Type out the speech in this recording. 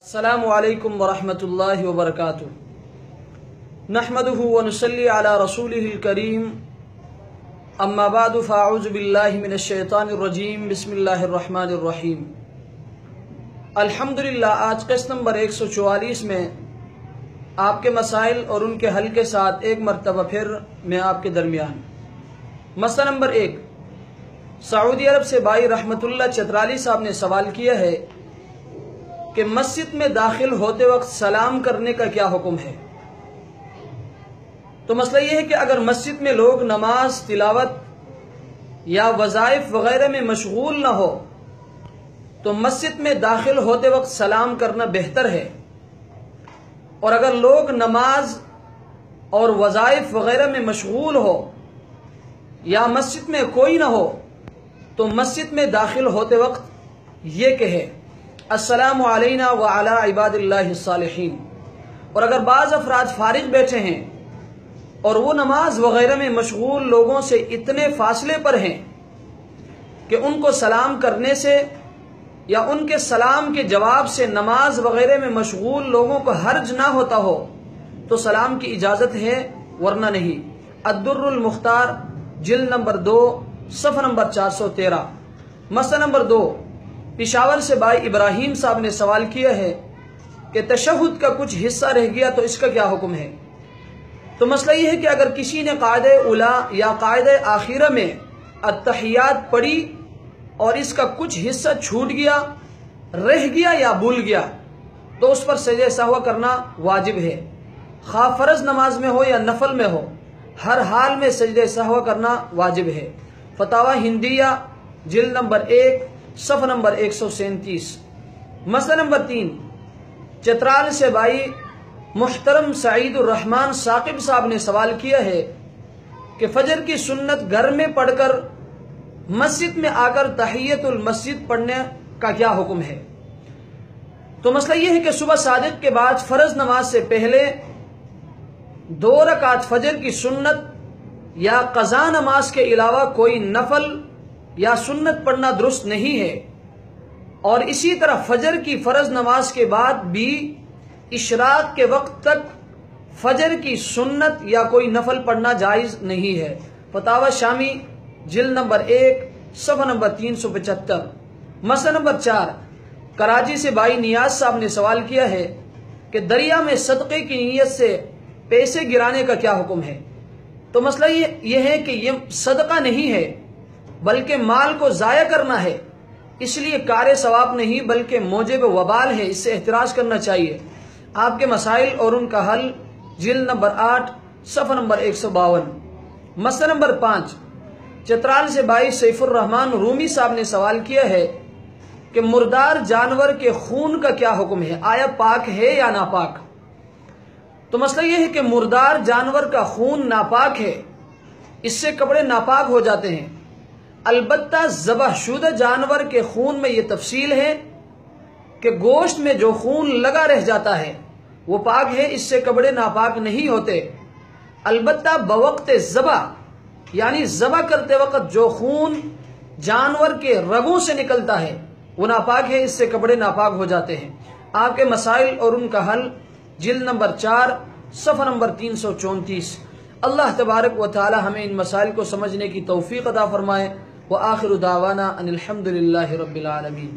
السلام علیکم ورحمۃ اللہ وبرکاتہ نحمده ونصلی علی رسولہ الکریم اما بعد فاعوذ باللہ من الشیطان الرجیم بسم اللہ الرحمن الرحیم الحمدللہ آج قسط نمبر 144 میں آپ کے مسائل اور ان کے حل کے ساتھ ایک مرتبہ پھر میں آپ کے درمیان مسئلہ نمبر 1 سعودی عرب سے بھائی رحمت اللہ چترالی صاحب نے سوال کیا ہے کہ مسجد میں داخل ہوتے وقت سلام کرنے کا کیا حکم ہے؟ تو مسئلہ یہ ہے کہ اگر مسجد میں لوگ نماز، تلاوت یا وظائف وغیرہ میں مشغول نہ ہو تو مسجد میں داخل ہوتے وقت سلام کرنا بہتر ہے، اور اگر لوگ نماز اور وظائف وغیرہ میں مشغول ہو یا مسجد میں کوئی نہ ہو تو مسجد میں داخل ہوتے وقت یہ کہے السلام علینا وعلی عباد اللہ الصالحین۔ اور اگر بعض افراد فارغ بیٹھے ہیں اور وہ نماز وغیرہ میں مشغول لوگوں سے اتنے فاصلے پر ہیں کہ ان کو سلام کرنے سے یا ان کے سلام کے جواب سے نماز وغیرہ میں مشغول لوگوں کو حرج نہ ہوتا ہو تو سلام کی اجازت ہے، ورنہ نہیں۔ الدر المختار جلد نمبر 2 صفحہ نمبر 413۔ مسئلہ نمبر 2 پشاور سے بھائی ابراہیم صاحب نے سوال کیا ہے کہ تشہد کا کچھ حصہ رہ گیا تو اس کا کیا حکم ہے؟ تو مسئلہ یہ ہے کہ اگر کسی نے قاعدہ اولا یا قاعدہ آخرہ میں التحیات پڑھی اور اس کا کچھ حصہ چھوٹ گیا، رہ گیا یا بھول گیا تو اس پر سجدہ سہو کرنا واجب ہے، خواہ فرض نماز میں ہو یا نفل میں ہو، ہر حال میں سجدہ سہو کرنا واجب ہے۔ فتاوی ہندیہ جلد نمبر 1 صفحہ نمبر 137۔ مسئلہ نمبر 3 چترال سے بھائی محترم سعید الرحمن ثاقب صاحب نے سوال کیا ہے کہ فجر کی سنت گھر میں پڑھ کر مسجد میں آ کر تحیت المسجد پڑھنے کا کیا حکم ہے؟ تو مسئلہ یہ ہے کہ صبح صادق کے بعد فرض نماز سے پہلے 2 رکعت فجر کی سنت یا قضا نماز کے علاوہ کوئی نفل یا سنت پڑھنا درست نہیں ہے، اور اسی طرح فجر کی فرض نماز کے بعد بھی اشراق کے وقت تک فجر کی سنت یا کوئی نفل پڑھنا جائز نہیں ہے۔ فتاوی شامی جلد نمبر 1 صفحہ نمبر 375۔ مسئلہ نمبر 4 کراچی سے بھائی نیاز صاحب نے سوال کیا ہے کہ دریا میں صدقے کی نیت سے پیسے گرانے کا کیا حکم ہے؟ تو مسئلہ یہ ہے کہ یہ صدقہ نہیں ہے بلکہ مال کو ضائع کرنا ہے، اس لیے کار ثواب نہیں بلکہ موجب وبال ہے، اس سے احتراز کرنا چاہیے۔ آپ کے مسائل اور ان کا حل جلد نمبر 8 صفحہ نمبر 152۔ مسئلہ نمبر 5 چترال سے بھائی سیف الرحمن رومی صاحب نے سوال کیا ہے کہ مردار جانور کے خون کا کیا حکم ہے، آیا پاک ہے یا ناپاک؟ تو مسئلہ یہ ہے کہ مردار جانور کا خون ناپاک ہے، اس سے کپڑے ناپاک ہو جاتے ہیں، البتہ ذبح شدہ جانور کے خون میں یہ تفصیل ہے کہ گوشت میں جو خون لگا رہ جاتا ہے وہ پاک ہے، اس سے کپڑے ناپاک نہیں ہوتے، البتہ بوقت ذبح یعنی ذبح کرتے وقت جو خون جانور کے رگوں سے نکلتا ہے وہ ناپاک ہے، اس سے کپڑے ناپاک ہو جاتے ہیں۔ آپ کے مسائل اور ان کا حل جلد نمبر 4 صفحہ نمبر 334۔ اللہ تبارک و تعالی ہمیں ان مسائل کو سمجھنے کی توفیق عطا فرمائے۔ وآخر دعوانا ان الحمد للہ رب العالمین۔